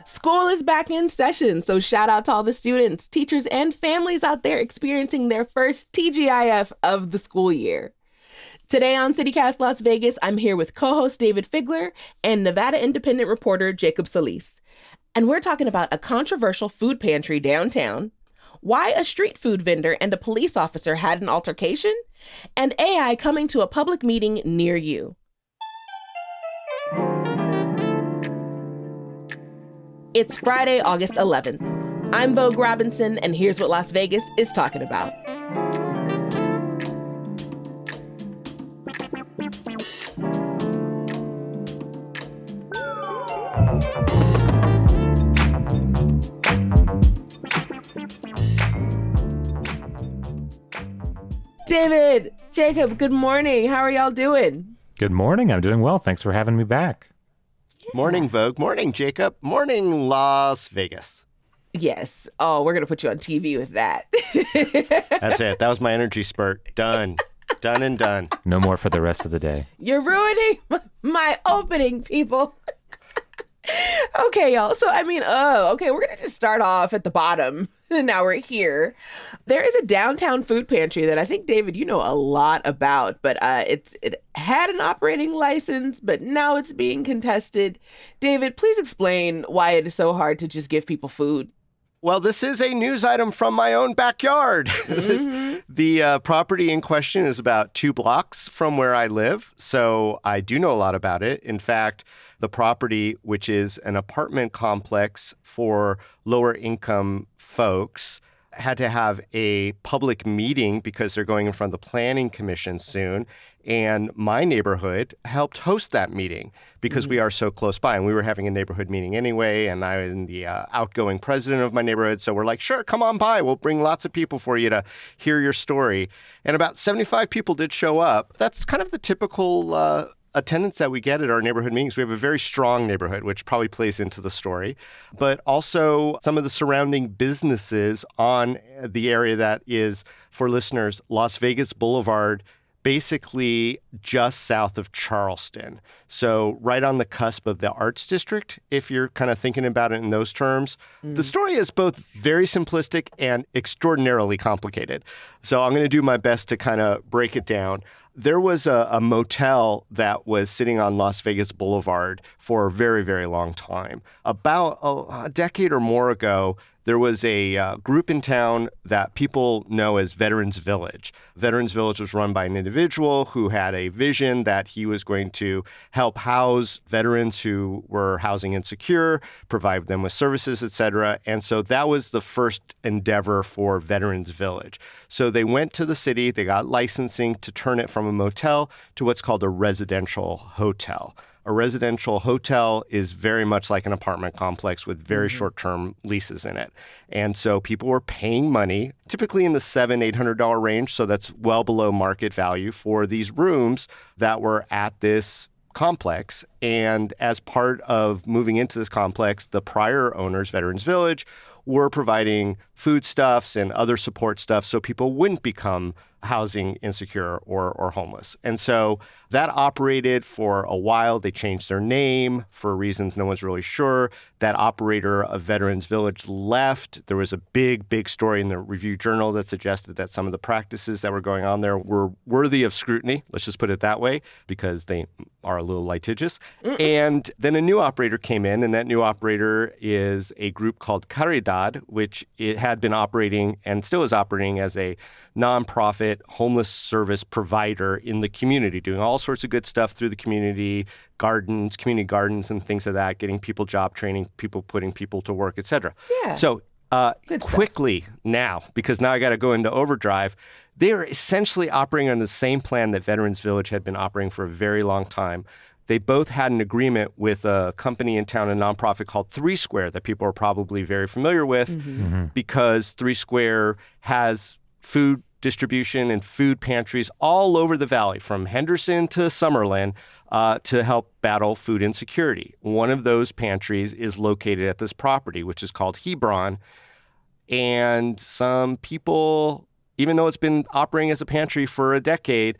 School is back in session, so shout out to all the students, teachers, and families out there experiencing their first TGIF of the school year. Today on CityCast Las Vegas, I'm here with co-host David Figler and Nevada Independent reporter Jacob Solis. And we're talking about a controversial food pantry downtown, why a street food vendor and a police officer had an altercation, and AI coming to a public meeting near you. It's Friday, August 11th. I'm Vogue Robinson, and here's what Las Vegas is talking about. David, Jacob, good morning. How are y'all doing? Good morning. I'm doing well. Thanks for having me back. Morning, Vogue. Morning, Jacob. Morning, Las Vegas. Yes. Oh, we're going to put you on TV with that. That's it. That was my energy spurt. Done. Done and done. No more for the rest of the day. You're ruining my opening, people. Okay, y'all. So, we're going to just start off at the bottom. Now we're here. There is a downtown food pantry that I think, David, you know a lot about, but it had an operating license, but now it's being contested. David, please explain why it is so hard to just give people food. Well, this is a news item from my own backyard. Mm-hmm. The property in question is about 2 blocks from where I live, so I do know a lot about it. In fact, the property, which is an apartment complex for lower income folks, had to have a public meeting because they're going in front of the Planning Commission soon. And my neighborhood helped host that meeting because we are so close by. And we were having a neighborhood meeting anyway. And I was the outgoing president of my neighborhood. So we're like, sure, come on by. We'll bring lots of people for you to hear your story. And about 75 people did show up. That's kind of the typical attendance that we get at our neighborhood meetings. We have a very strong neighborhood, which probably plays into the story, but also some of the surrounding businesses on the area that is, for listeners, Las Vegas Boulevard, basically just south of Charleston. So right on the cusp of the Arts District, if you're kind of thinking about it in those terms. The story is both very simplistic and extraordinarily complicated. So I'm going to do my best to kind of break it down. There was a motel that was sitting on Las Vegas Boulevard for a very, very long time. About a decade or more ago, there was a group in town that people know as Veterans Village. Veterans Village was run by an individual who had a vision that he was going to help house veterans who were housing insecure, provide them with services, et cetera. And so that was the first endeavor for Veterans Village. So they went to the city, they got licensing to turn it from a motel to what's called a residential hotel. A residential hotel is very much like an apartment complex with very short-term leases in it. And so people were paying money, typically in the $700, $800 range, so that's well below market value for these rooms that were at this complex. And as part of moving into this complex, the prior owners, Veterans Village, were providing foodstuffs and other support stuff so people wouldn't become housing insecure or homeless. And so that operated for a while. They changed their name for reasons no one's really sure. That operator of Veterans Village left. There was a big story in the Review Journal that suggested that some of the practices that were going on there were worthy of scrutiny. Let's just put it that way, because they are a little litigious. And then a new operator came in, and that new operator is a group called Caridad, which it had been operating and still is operating as a nonprofit homeless service provider in the community, doing all sorts of good stuff through the community, gardens, community gardens and things like that, getting people job training, people putting people to work, et cetera. Yeah. So quickly now, because now I got to go into overdrive, they are essentially operating on the same plan that Veterans Village had been operating for a very long time. They both had an agreement with a company in town, a nonprofit called 3 Square that people are probably very familiar with because 3 Square has food distribution and food pantries all over the valley, from Henderson to Summerlin, to help battle food insecurity. One of those pantries is located at this property, which is called Hebron. And some people, even though it's been operating as a pantry for a decade,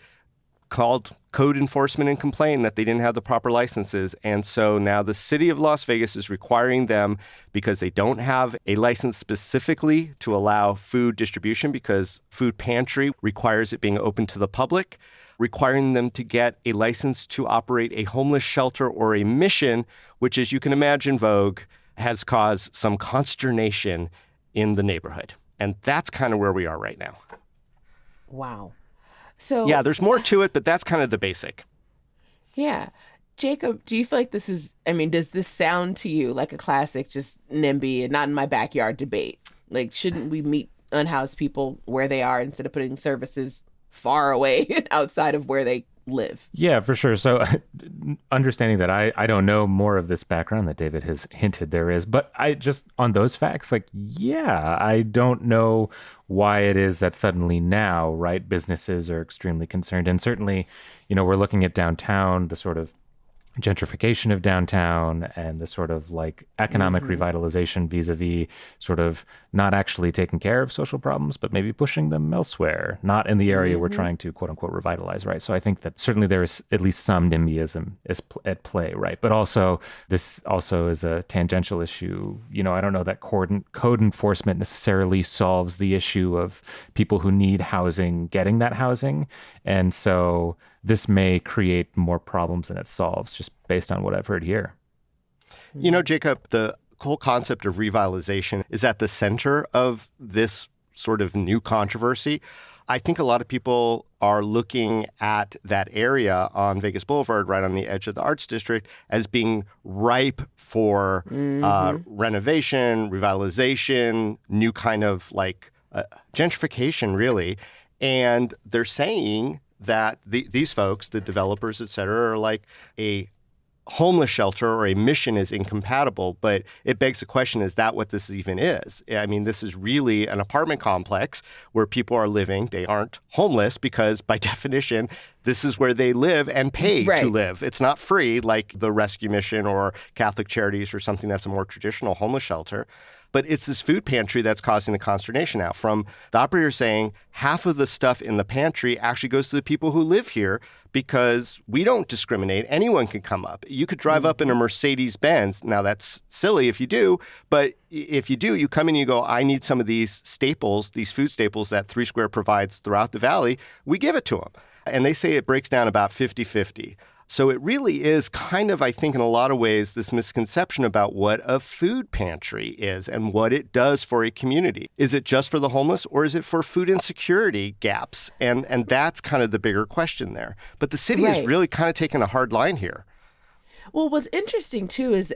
called code enforcement and complained that they didn't have the proper licenses. And so now the city of Las Vegas is requiring them, because they don't have a license specifically to allow food distribution, because Food Pantry requires it being open to the public, requiring them to get a license to operate a homeless shelter or a mission, which, as you can imagine, Vogue, has caused some consternation in the neighborhood. And that's kind of where we are right now. Wow. So yeah, there's more to it, but that's kind of the basic. Yeah. Jacob, do you feel like does this sound to you like a classic just NIMBY and not in my backyard debate? Like, shouldn't we meet unhoused people where they are instead of putting services far away outside of where they live? Yeah, for sure. So understanding that I don't know more of this background that David has hinted there is, but I just on those facts, I don't know why it is that suddenly now, right, businesses are extremely concerned. And certainly, we're looking at downtown, the sort of gentrification of downtown and the sort of economic revitalization vis-a-vis sort of not actually taking care of social problems, but maybe pushing them elsewhere, not in the area we're trying to quote unquote revitalize, right? So I think that certainly there is at least some NIMBYism at play, right? But also this also is a tangential issue. I don't know that code enforcement necessarily solves the issue of people who need housing getting that housing. And so this may create more problems than it solves, just based on what I've heard here. Jacob, the whole concept of revitalization is at the center of this sort of new controversy. I think a lot of people are looking at that area on Vegas Boulevard, right on the edge of the Arts District, as being ripe for renovation, revitalization, new kind of gentrification, really. And they're saying that these folks, the developers, et cetera, are like a homeless shelter or a mission is incompatible. But it begs the question, is that what this even is? I mean, this is really an apartment complex where people are living. They aren't homeless because by definition, this is where they live and pay to live. It's not free like the Rescue Mission or Catholic Charities or something that's a more traditional homeless shelter. But it's this food pantry that's causing the consternation now. From the operator saying half of the stuff in the pantry actually goes to the people who live here because we don't discriminate. Anyone can come up. You could drive up in a Mercedes-Benz. Now, that's silly if you do, but if you do, you come in and you go, I need some of these staples, these food staples that 3 Square provides throughout the valley. We give it to them. And they say it breaks down about 50-50. So it really is kind of, I think, in a lot of ways, this misconception about what a food pantry is and what it does for a community. Is it just for the homeless or is it for food insecurity gaps? And that's kind of the bigger question there. But the city is really kind of taking a hard line here. Well, what's interesting, too, is,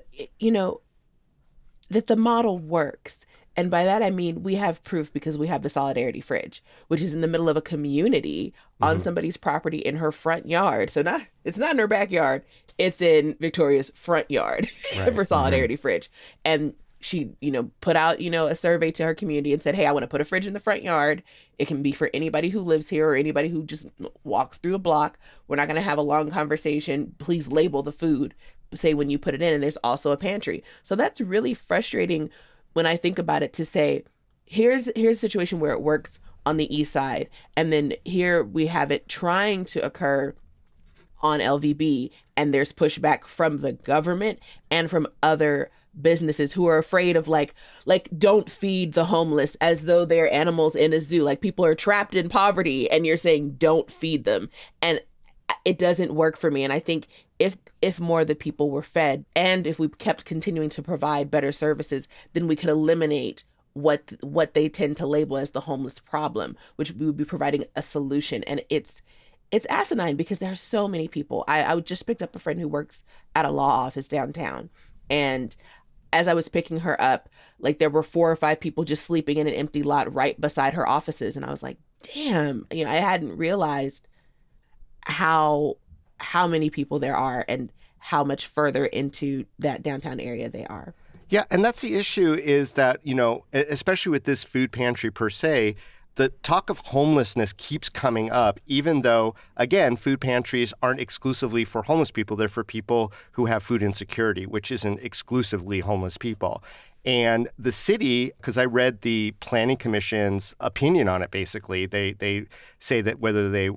that the model works. And by that, I mean, we have proof because we have the Solidarity Fridge, which is in the middle of a community on somebody's property in her front yard. So it's not in her backyard. It's in Victoria's front yard for Solidarity Fridge. And she, put out, a survey to her community and said, hey, I want to put a fridge in the front yard. It can be for anybody who lives here or anybody who just walks through the block. We're not going to have a long conversation. Please label the food, say when you put it in. And there's also a pantry. So that's really frustrating when I think about it, to say, here's a situation where it works on the east side, and then here we have it trying to occur on LVB, and there's pushback from the government and from other businesses who are afraid of like don't feed the homeless as though they're animals in a zoo. Like, people are trapped in poverty and you're saying don't feed them. And it doesn't work for me. And I think if more of the people were fed and if we kept continuing to provide better services, then we could eliminate what they tend to label as the homeless problem, which we would be providing a solution. And it's asinine because there are so many people. I just picked up a friend who works at a law office downtown. And as I was picking her up, there were 4 or 5 people just sleeping in an empty lot right beside her offices. And I was like, damn, I hadn't realized how many people there are and how much further into that downtown area they are. Yeah, and that's the issue, is that, especially with this food pantry per se, the talk of homelessness keeps coming up, even though, again, food pantries aren't exclusively for homeless people. They're for people who have food insecurity, which isn't exclusively homeless people. And the city, because I read the Planning Commission's opinion on it, basically, they say that whether they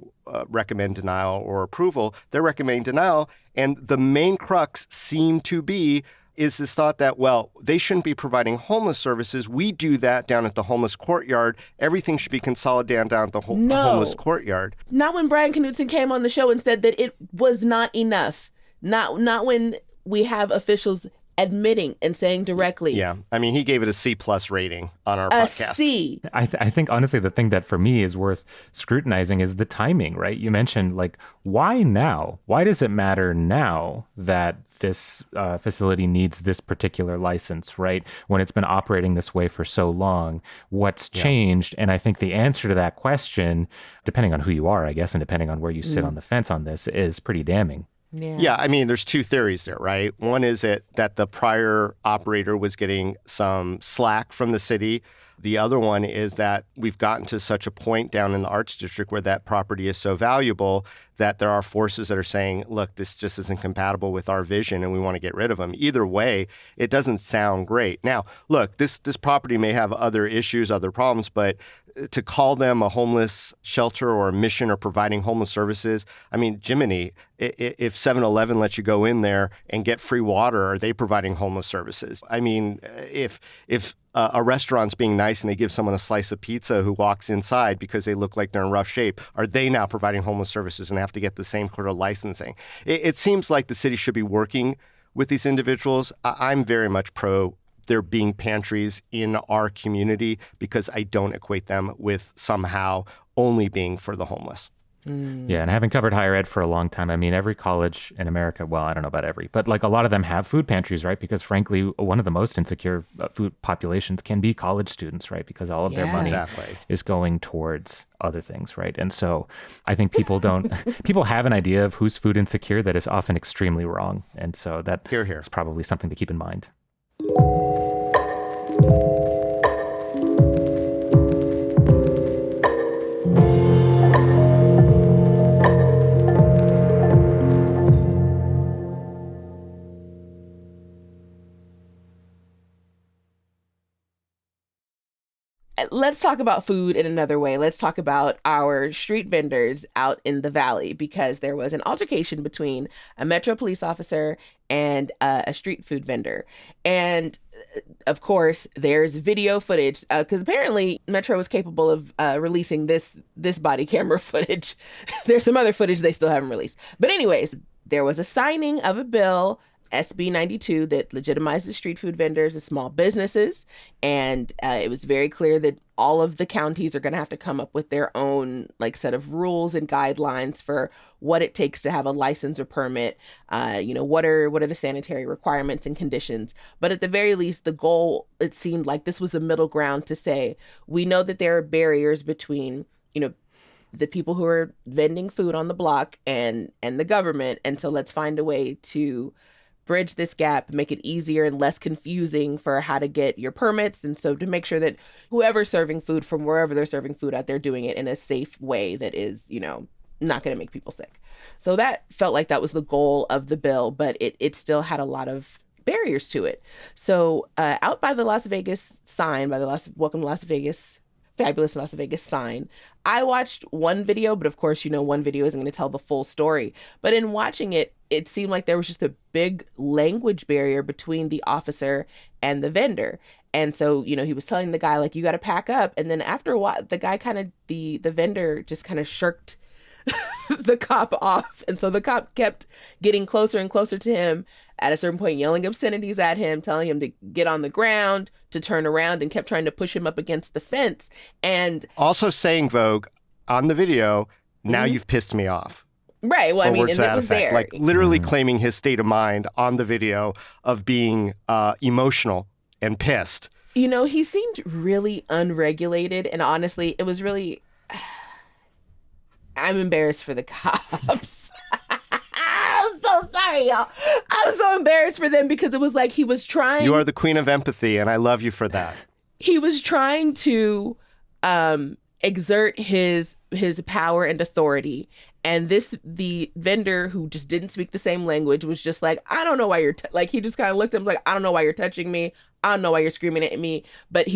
recommend denial or approval, they're recommending denial. And the main crux seemed to be is this thought that, well, they shouldn't be providing homeless services. We do that down at the homeless courtyard. Everything should be consolidated down at the homeless courtyard. Not when Brian Knudsen came on the show and said that it was not enough. Not when we have officials admitting and saying directly. Yeah. I mean, he gave it a C+ rating on our podcast. A C. I think, honestly, the thing that for me is worth scrutinizing is the timing, right? You mentioned, like, why now? Why does it matter now that this facility needs this particular license, right? When it's been operating this way for so long, what's changed? And I think the answer to that question, depending on who you are, I guess, and depending on where you sit on the fence on this, is pretty damning. Yeah, I mean, there's two theories there, right? One is that the prior operator was getting some slack from the city. The other one is that we've gotten to such a point down in the Arts District where that property is so valuable that there are forces that are saying, look, this just isn't compatible with our vision and we want to get rid of them. Either way, it doesn't sound great. Now, look, this property may have other issues, other problems, but to call them a homeless shelter or a mission or providing homeless services, I mean, Jiminy, if 7-Eleven lets you go in there and get free water, are they providing homeless services? I mean, if a restaurant's being nice and they give someone a slice of pizza who walks inside because they look like they're in rough shape, are they now providing homeless services and have to get the same sort of licensing? It seems like the city should be working with these individuals. I'm very much pro there being pantries in our community because I don't equate them with somehow only being for the homeless. Yeah, and having covered higher ed for a long time, I mean, every college in America, well, I don't know about every, but like a lot of them have food pantries, right? Because frankly, one of the most insecure food populations can be college students, right? Because all of their money is going towards other things, right? And so I think people have an idea of who's food insecure that is often extremely wrong. And so that is probably something to keep in mind. Let's talk about food in another way. Let's talk about our street vendors out in the valley, because there was an altercation between a Metro police officer and a street food vendor. And of course, there's video footage because apparently Metro was capable of releasing this body camera footage. There's some other footage they still haven't released. But anyways, there was a signing of a bill, SB 92, that legitimizes street food vendors as small businesses. And it was very clear that all of the counties are going to have to come up with their own set of rules and guidelines for what it takes to have a license or permit. What are the sanitary requirements and conditions? But at the very least, the goal, it seemed like this was a middle ground to say, we know that there are barriers between, the people who are vending food on the block and the government. And so let's find a way to bridge this gap, make it easier and less confusing for how to get your permits. And so to make sure that whoever's serving food from wherever they're serving food out there doing it in a safe way that is, not going to make people sick. So that felt like that was the goal of the bill, but it still had a lot of barriers to it. So out by the Las Vegas sign, by the Welcome to Las Vegas, Fabulous Las Vegas sign, I watched one video, but of course, one video isn't going to tell the full story. But in watching it, it seemed like there was just a big language barrier between the officer and the vendor. And so, he was telling the guy, you got to pack up. And then after a while, the guy the vendor just kind of shirked the cop off. And so the cop kept getting closer and closer to him, at a certain point yelling obscenities at him, telling him to get on the ground, to turn around, and kept trying to push him up against the fence. And also saying, Vogue, on the video, now you've pissed me off. Right. Well, and it was there. Literally claiming his state of mind on the video of being emotional and pissed. He seemed really unregulated. And honestly, it was really... I'm embarrassed for the cops. I'm so sorry, y'all. I was so embarrassed for them because it was like he was trying... You are the queen of empathy, and I love you for that. He was trying to exert his power and authority. And the vendor, who just didn't speak the same language, was just like, I don't know why you're... he just kind of looked at him like, I don't know why you're touching me. I don't know why you're screaming at me. But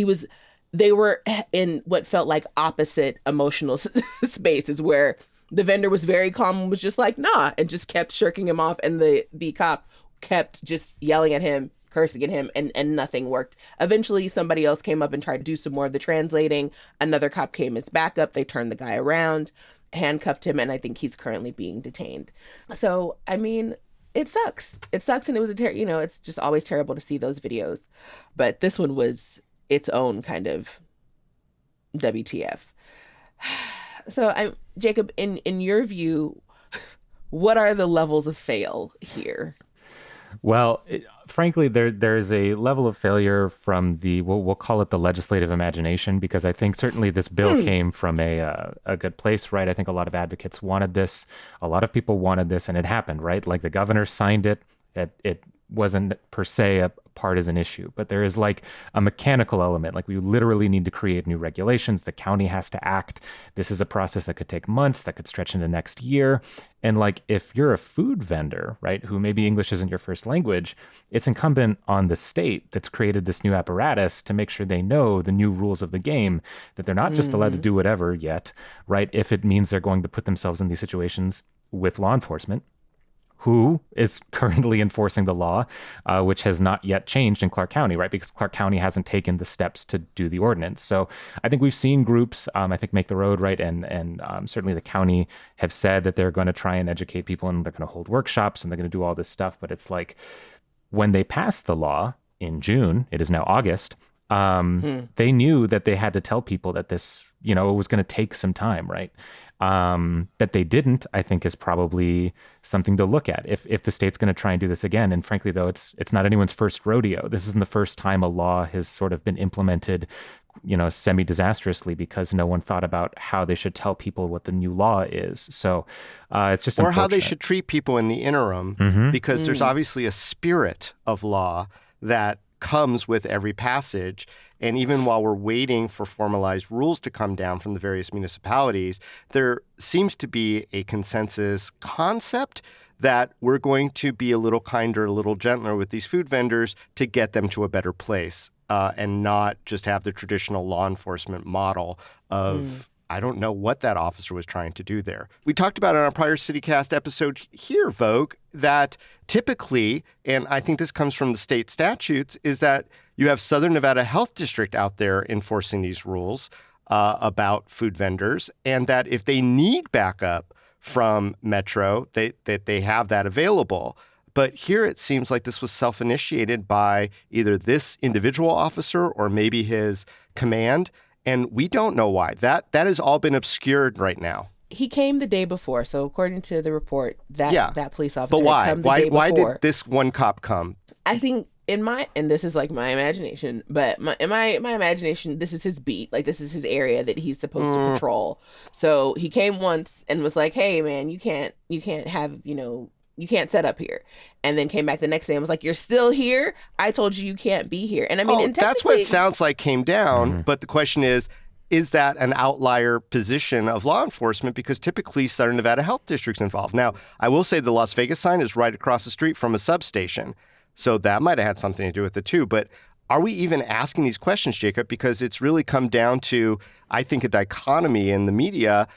they were in what felt like opposite emotional spaces where the vendor was very calm and was just like, nah, and just kept shirking him off. And the cop kept just yelling at him, cursing at him, and nothing worked. Eventually, somebody else came up and tried to do some more of the translating. Another cop came as backup. They turned the guy around, handcuffed him, and I think he's currently being detained. So, I mean, it sucks. It sucks, and it was it's just always terrible to see those videos. But this one was its own kind of WTF. So, Jacob, in your view, what are the levels of fail here? Well, frankly, there's a level of failure from we'll call it the legislative imagination, because I think certainly this bill came from a good place, right? I think a lot of advocates wanted this, a lot of people wanted this, and it happened, right? Like the governor signed it. It wasn't per se a partisan issue, but there is like a mechanical element. Like we literally need to create new regulations. The county has to act. This is a process that could take months, that could stretch into next year. And like if you're a food vendor, right, who maybe English isn't your first language, it's incumbent on the state that's created this new apparatus to make sure they know the new rules of the game, that they're not just allowed to do whatever yet, right? If it means they're going to put themselves in these situations with law enforcement, who is currently enforcing the law, which has not yet changed in Clark County, right? Because Clark County hasn't taken the steps to do the ordinance. So I think we've seen groups, I think Make the Road, right? And certainly the county have said that they're going to try and educate people, and they're going to hold workshops, and they're going to do all this stuff. But it's like when they passed the law in June, it is now August, they knew that they had to tell people that this, it was going to take some time, right? That they didn't, I think, is probably something to look at if the state's going to try and do this again. And frankly, though, it's not anyone's first rodeo. This isn't the first time a law has sort of been implemented, semi-disastrously because no one thought about how they should tell people what the new law is. So it's just or how they should treat people in the interim, because there's obviously a spirit of law that comes with every passage. And even while we're waiting for formalized rules to come down from the various municipalities, there seems to be a consensus concept that we're going to be a little kinder, a little gentler with these food vendors to get them to a better place, and not just have the traditional law enforcement model of I don't know what that officer was trying to do there. We talked about in our prior CityCast episode here, Vogue, that typically, and I think this comes from the state statutes, is that you have Southern Nevada Health District out there enforcing these rules about food vendors, and that if they need backup from Metro, that they have that available. But here it seems like this was self-initiated by either this individual officer or maybe his command. And we don't know why. That has all been obscured right now. He came the day before. So according to the report, that police officer but why? had come the day before. Why did this one cop come? I think and this is like my imagination, but in my imagination, this is his beat. Like this is his area that he's supposed to patrol. So he came once and was like, hey man, you can't have, you can't set up here. And then came back the next day and was like, you're still here? I told you can't be here. And I mean, and that's what it sounds like came down. But the question is that an outlier position of law enforcement? Because typically Southern Nevada Health District's involved. Now, I will say the Las Vegas sign is right across the street from a substation. So that might have had something to do with it too. But are we even asking these questions, Jacob? Because it's really come down to, I think, a dichotomy in the media.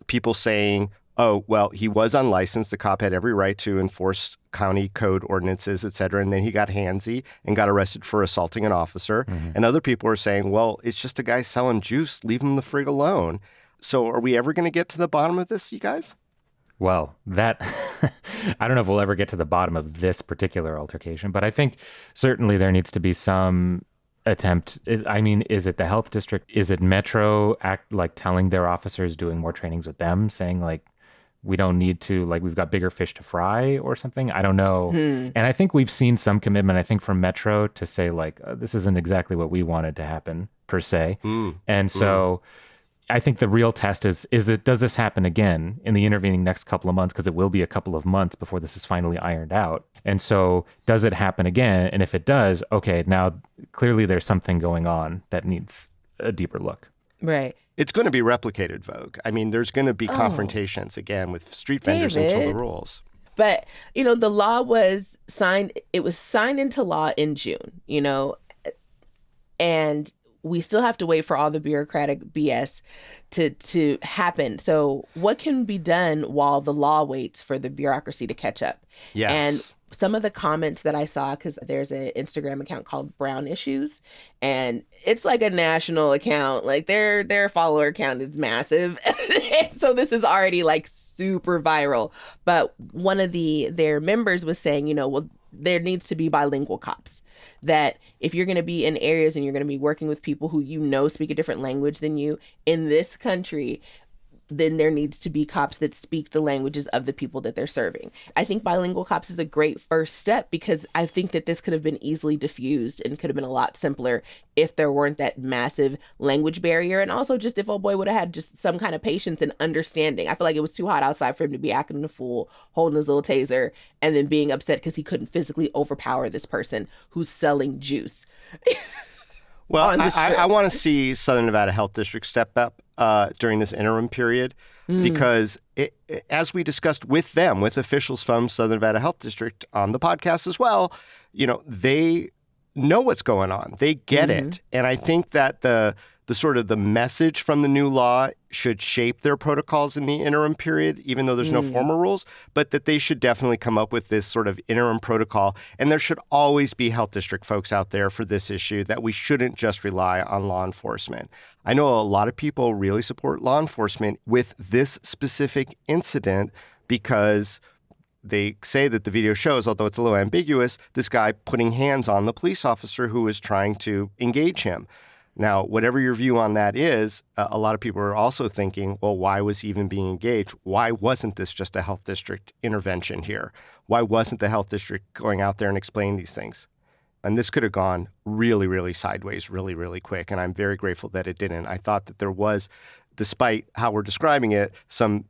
People saying, oh, well, he was unlicensed. The cop had every right to enforce county code ordinances, et cetera. And then he got handsy and got arrested for assaulting an officer. And other people are saying, well, it's just a guy selling juice. Leave him the frig alone. So are we ever going to get to the bottom of this, you guys? Well, that I don't know if we'll ever get to the bottom of this particular altercation, but I think certainly there needs to be some attempt. I mean, is it the health district? Is it Metro telling their officers, doing more trainings with them, saying like, we don't need to, we've got bigger fish to fry or something? I don't know. And I think we've seen some commitment, I think, from Metro to say this isn't exactly what we wanted to happen per se. And so I think the real test is does this happen again in the intervening next couple of months? Because it will be a couple of months before this is finally ironed out. And so does it happen again? And if it does, okay, now clearly there's something going on that needs a deeper look. Right. It's going to be replicated, Vogue. I mean, there's going to be confrontations again with street vendors until the rules. But, the law was signed. It was signed into law in June, And we still have to wait for all the bureaucratic BS to happen. So what can be done while the law waits for the bureaucracy to catch up? And Yes. some of the comments that I saw, because there's an Instagram account called Brown Issues, and it's like a national account. Like their follower count is massive. So this is already like super viral. But one of their members was saying, well, there needs to be bilingual cops. That if you're going to be in areas and you're going to be working with people who speak a different language than you in this country, then there needs to be cops that speak the languages of the people that they're serving. I think bilingual cops is a great first step, because I think that this could have been easily diffused and could have been a lot simpler if there weren't that massive language barrier. And also just if old boy would have had just some kind of patience and understanding. I feel like it was too hot outside for him to be acting a fool, holding his little taser, and then being upset because he couldn't physically overpower this person who's selling juice. Well, I want to see Southern Nevada Health District step up during this interim period, because as we discussed with them, with officials from Southern Nevada Health District on the podcast as well, they know what's going on. They get it. And I think that the sort of the message from the new law should shape their protocols in the interim period, even though there's no formal rules, but that they should definitely come up with this sort of interim protocol. And there should always be health district folks out there for this issue, that we shouldn't just rely on law enforcement. I know a lot of people really support law enforcement with this specific incident, because they say that the video shows, although it's a little ambiguous, this guy putting hands on the police officer who was trying to engage him. Now, whatever your view on that is, a lot of people are also thinking, well, why was he even being engaged? Why wasn't this just a health district intervention here? Why wasn't the health district going out there and explaining these things? And this could have gone really, really sideways really, really quick. And I'm very grateful that it didn't. I thought that there was, despite how we're describing it, some,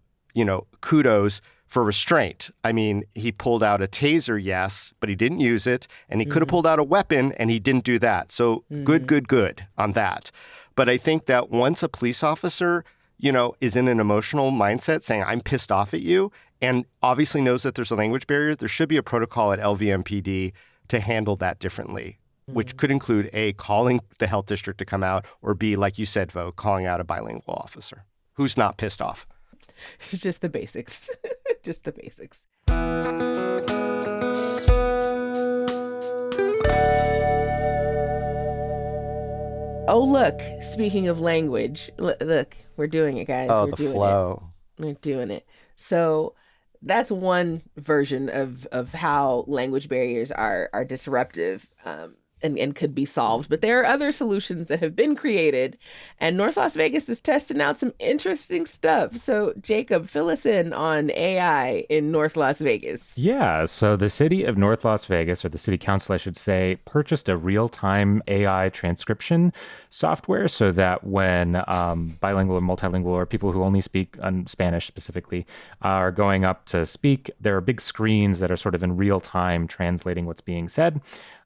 kudos for restraint. I mean, he pulled out a taser, yes, but he didn't use it. And he could have pulled out a weapon, and he didn't do that. So good on that. But I think that once a police officer, is in an emotional mindset saying, I'm pissed off at you, and obviously knows that there's a language barrier, there should be a protocol at LVMPD to handle that differently, which could include A, calling the health district to come out, or B, like you said, Vo, calling out a bilingual officer who's not pissed off. Just the basics. Just the basics. Oh, look, speaking of language, look, we're doing it, guys. Oh, we're the doing flow. We're doing it. So that's one version of how language barriers are disruptive. And could be solved. But there are other solutions that have been created, and North Las Vegas is testing out some interesting stuff. So Jacob, fill us in on AI in North Las Vegas. Yeah, so the city of North Las Vegas, or the city council, I should say, purchased a real-time AI transcription software so that when bilingual or multilingual, or people who only speak Spanish specifically, are going up to speak, there are big screens that are sort of in real time translating what's being said.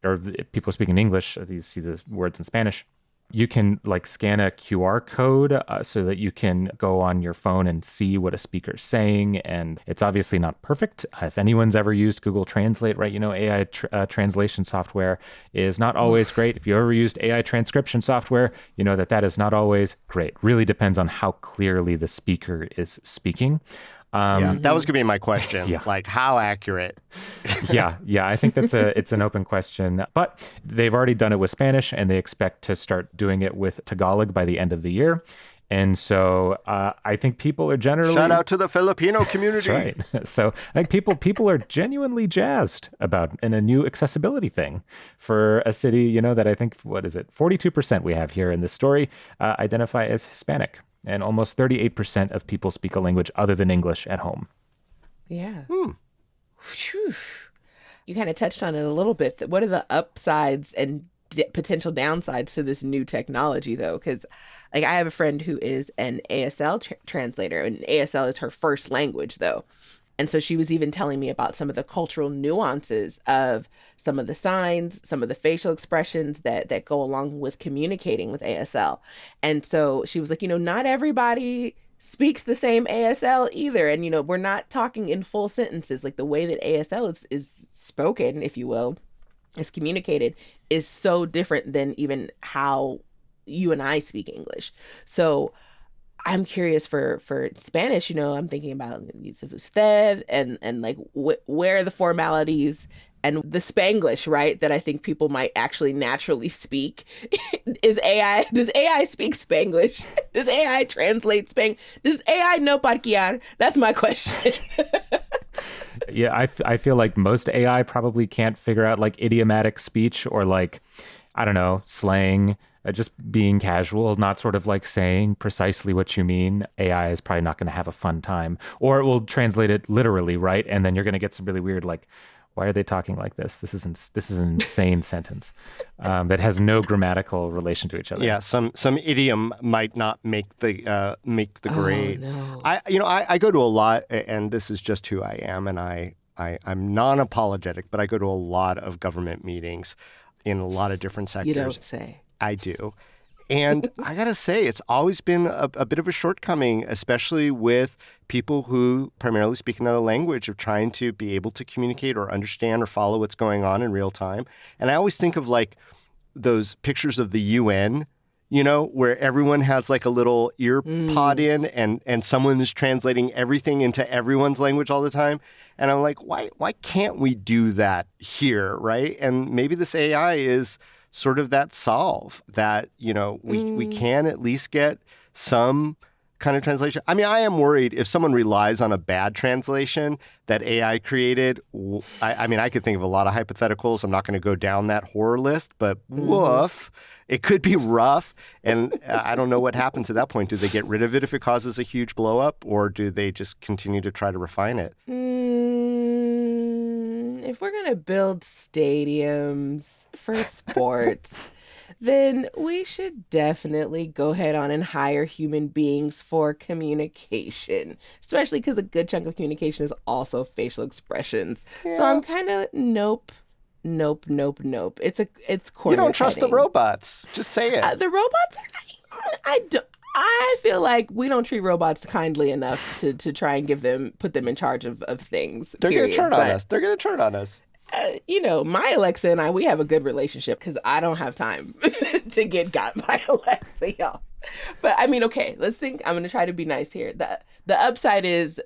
Or if people speak in English, you see the words in Spanish. You can scan a QR code so that you can go on your phone and see what a speaker's saying. And it's obviously not perfect. If anyone's ever used Google Translate, right, AI translation software is not always great. If you ever used AI transcription software, you know that is not always great. Really depends on how clearly the speaker is speaking. Yeah, that was going to be my question. Yeah. How accurate? yeah, I think it's an open question. But they've already done it with Spanish, and they expect to start doing it with Tagalog by the end of the year. And so I think people are generally... Shout out to the Filipino community. That's right. So I think people are genuinely jazzed about a new accessibility thing for a city, that I think, 42% we have here in this story identify as Hispanic. And almost 38% of people speak a language other than English at home. Yeah. Whew. You kind of touched on it a little bit. What are the upsides and potential downsides to this new technology, though? Because I have a friend who is an ASL translator, and ASL is her first language, though. And so she was even telling me about some of the cultural nuances of some of the signs, some of the facial expressions that go along with communicating with ASL. And so she was like, not everybody speaks the same ASL either. And, we're not talking in full sentences. Like the way that ASL is spoken, if you will, is communicated is so different than even how you and I speak English. So I'm curious for Spanish. I'm thinking about use of usted and like where are the formalities and the Spanglish, right? That I think people might actually naturally speak. Does AI speak Spanglish? Does AI translate Does AI know parquear? That's my question. Yeah, I feel like most AI probably can't figure out like idiomatic speech or like, I don't know, slang, just being casual, not sort of like saying precisely what you mean. AI is probably not going to have a fun time, or it will translate it literally, right? And then you're going to get some really weird, like, why are they talking like this? This is an insane sentence that has no grammatical relation to each other. Yeah, some idiom might not make the Oh grade. no. I go to a lot, and this is just who I am, and I'm non-apologetic, but I go to a lot of government meetings in a lot of different You sectors. don't say. I do. And I got to say, it's always been a bit of a shortcoming, especially with people who primarily speak another language, of trying to be able to communicate or understand or follow what's going on in real time. And I always think of like those pictures of the UN, where everyone has like a little ear pod in and someone is translating everything into everyone's language all the time. And I'm like, why can't we do that here, right? And maybe this AI is sort of that solve that, we can at least get some kind of translation. I mean, I am worried if someone relies on a bad translation that AI created. I mean, I could think of a lot of hypotheticals. I'm not going to go down that horror list, but woof, it could be rough. And I don't know what happens at that point. Do they get rid of it if it causes a huge blow up, or do they just continue to try to refine it? If we're going to build stadiums for sports, then we should definitely go ahead on and hire human beings for communication, especially because a good chunk of communication is also facial expressions. Yeah. So I'm kind of nope. It's corner You don't trust the cutting. robots. Just say it. The robots I feel like we don't treat robots kindly enough to try and put them in charge of things. They're going to turn on But, us. They're going to turn on us. My Alexa and we have a good relationship because I don't have time to get got by Alexa, y'all. But I mean, okay, let's think. I'm going to try to be nice here. The upside is,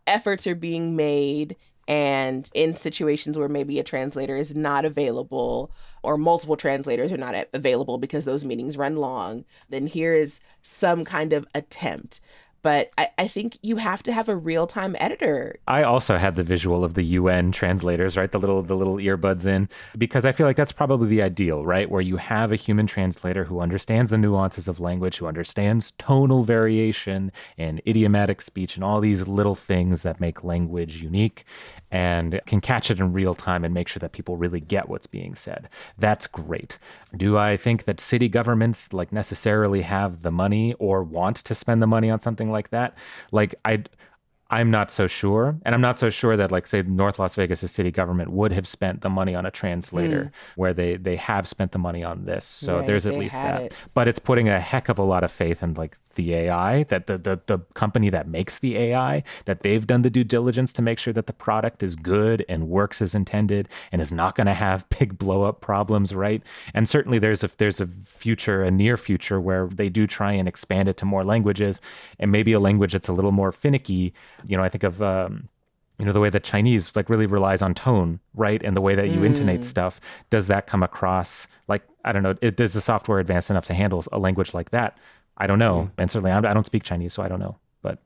efforts are being made, and in situations where maybe a translator is not available or multiple translators are not available because those meetings run long, then here is some kind of attempt. But I think you have to have a real-time editor. I also had the visual of the UN translators, right? The little earbuds in, because I feel like that's probably the ideal, right? Where you have a human translator who understands the nuances of language, who understands tonal variation and idiomatic speech and all these little things that make language unique, and can catch it in real time and make sure that people really get what's being said. That's great. Do I think that city governments like necessarily have the money or want to spend the money on something like that? Like I'm not so sure. And I'm not so sure that, like, say, North Las Vegas' city government would have spent the money on a translator where they have spent the money on this. So Right, there's at they least had that. it. But it's putting a heck of a lot of faith in, like, the AI, that the company that makes the AI, that they've done the due diligence to make sure that the product is good and works as intended and is not going to have big blow up problems, right? And certainly there's a near future where they do try and expand it to more languages, and maybe a language that's a little more finicky. I think of the way that Chinese like really relies on tone, right? And the way that you intonate stuff. Does that come across like, I don't know, does the software advance enough to handle a language like that? I don't know. And certainly I don't speak Chinese, so I don't know. But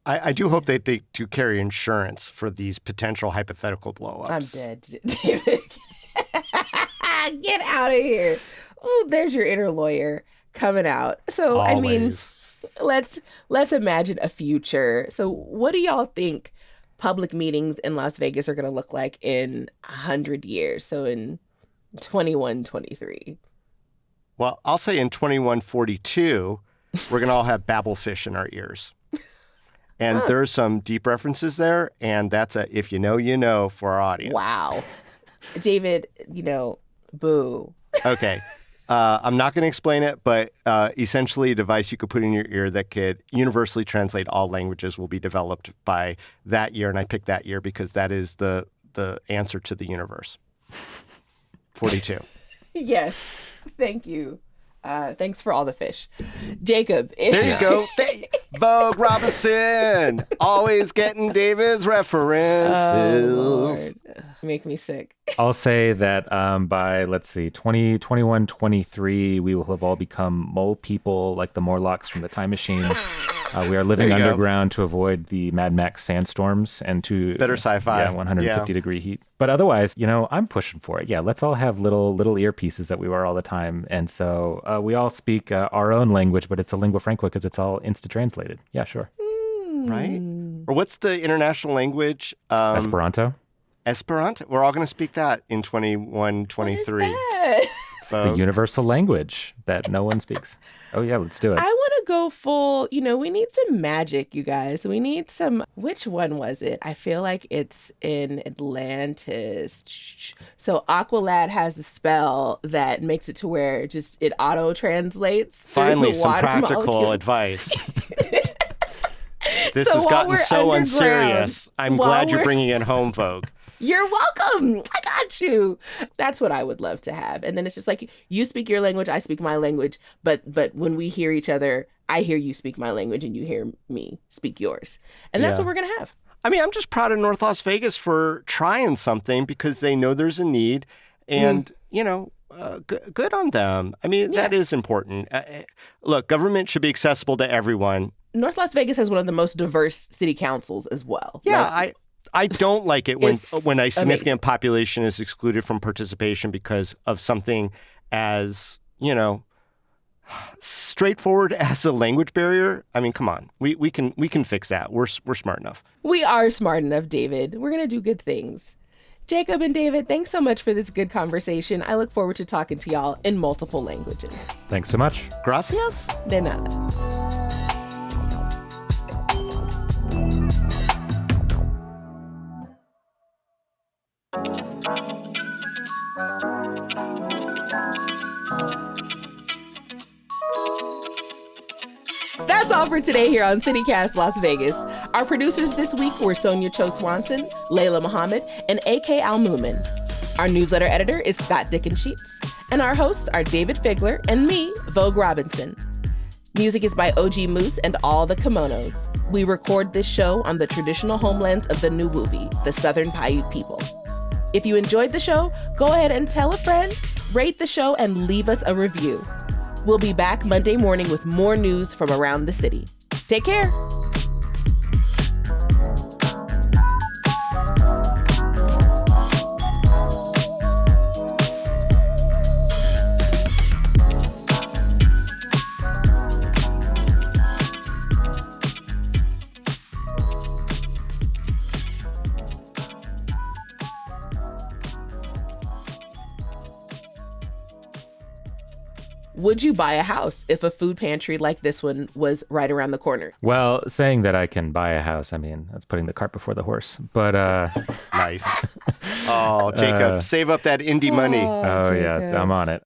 I do hope that they do carry insurance for these potential hypothetical blowups. I'm dead, David. Get out of here. Oh, there's your inner lawyer coming out. So, Always. I mean, let's imagine a future. So what do y'all think public meetings in Las Vegas are going to look like in 100 years? So in 2123. Well, I'll say in 2142, we're going to all have babblefish in our ears. And there's some deep references there. And that's a if you know, you know for our audience. Wow. David, boo. Okay. I'm not going to explain it, but essentially a device you could put in your ear that could universally translate all languages will be developed by that year. And I picked that year because that is the answer to the universe. 42. Yes. Thank you. Thanks for all the fish. Jacob. There you go. Vogue Robinson. Always getting David's references. Oh, Lord. You make me sick. I'll say that by, let's see, 2021, 23, we will have all become mole people like the Morlocks from the Time Machine. We are living underground to avoid the Mad Max sandstorms and to better sci-fi. Yeah, 150 degree heat. But otherwise, I'm pushing for it. Yeah, let's all have little earpieces that we wear all the time. And so we all speak our own language, but it's a lingua franca because it's all insta-translated. Yeah, sure. Right? Or what's the international language? Esperanto. Esperanto. We're all going to speak that in 21, 23. It's the universal language that no one speaks. Oh, yeah, let's do it. I want to go full, we need some magic, you guys. We need some, which one was it? I feel like it's in Atlantis. So Aqualad has a spell that makes it to where it auto-translates. Finally, some practical advice. This has gotten so unserious. I'm glad you're bringing it home, Vogue. You're welcome. I got you. That's what I would love to have. And then it's just like, you speak your language, I speak my language. But when we hear each other, I hear you speak my language and you hear me speak yours. And that's what we're going to have. I mean, I'm just proud of North Las Vegas for trying something because they know there's a need. And, good on them. I mean, that is important. Look, government should be accessible to everyone. North Las Vegas has one of the most diverse city councils as well. Yeah, I don't like it when a significant population is excluded from participation because of something as, straightforward as a language barrier. I mean, come on. We can fix that. We're smart enough. We are smart enough, David. We're going to do good things. Jacob and David, thanks so much for this good conversation. I look forward to talking to y'all in multiple languages. Thanks so much. Gracias. De nada. That's all for today here on CityCast Las Vegas. Our producers this week were Sonia Cho Swanson, Layla Muhammad, and A.K. Al-Mumin. Our newsletter editor is Scott Dickensheets, and our hosts are David Figler and me, Vogue Robinson. Music is by OG Moose and All the Kimonos. We record this show on the traditional homelands of the Nuwubi, the Southern Paiute people. If you enjoyed the show, go ahead and tell a friend, rate the show, and leave us a review. We'll be back Monday morning with more news from around the city. Take care. Would you buy a house if a food pantry like this one was right around the corner? Well, saying that I can buy a house, I mean, that's putting the cart before the horse. But nice. Oh, Jacob, save up that indie money. Oh, yeah, I'm on it.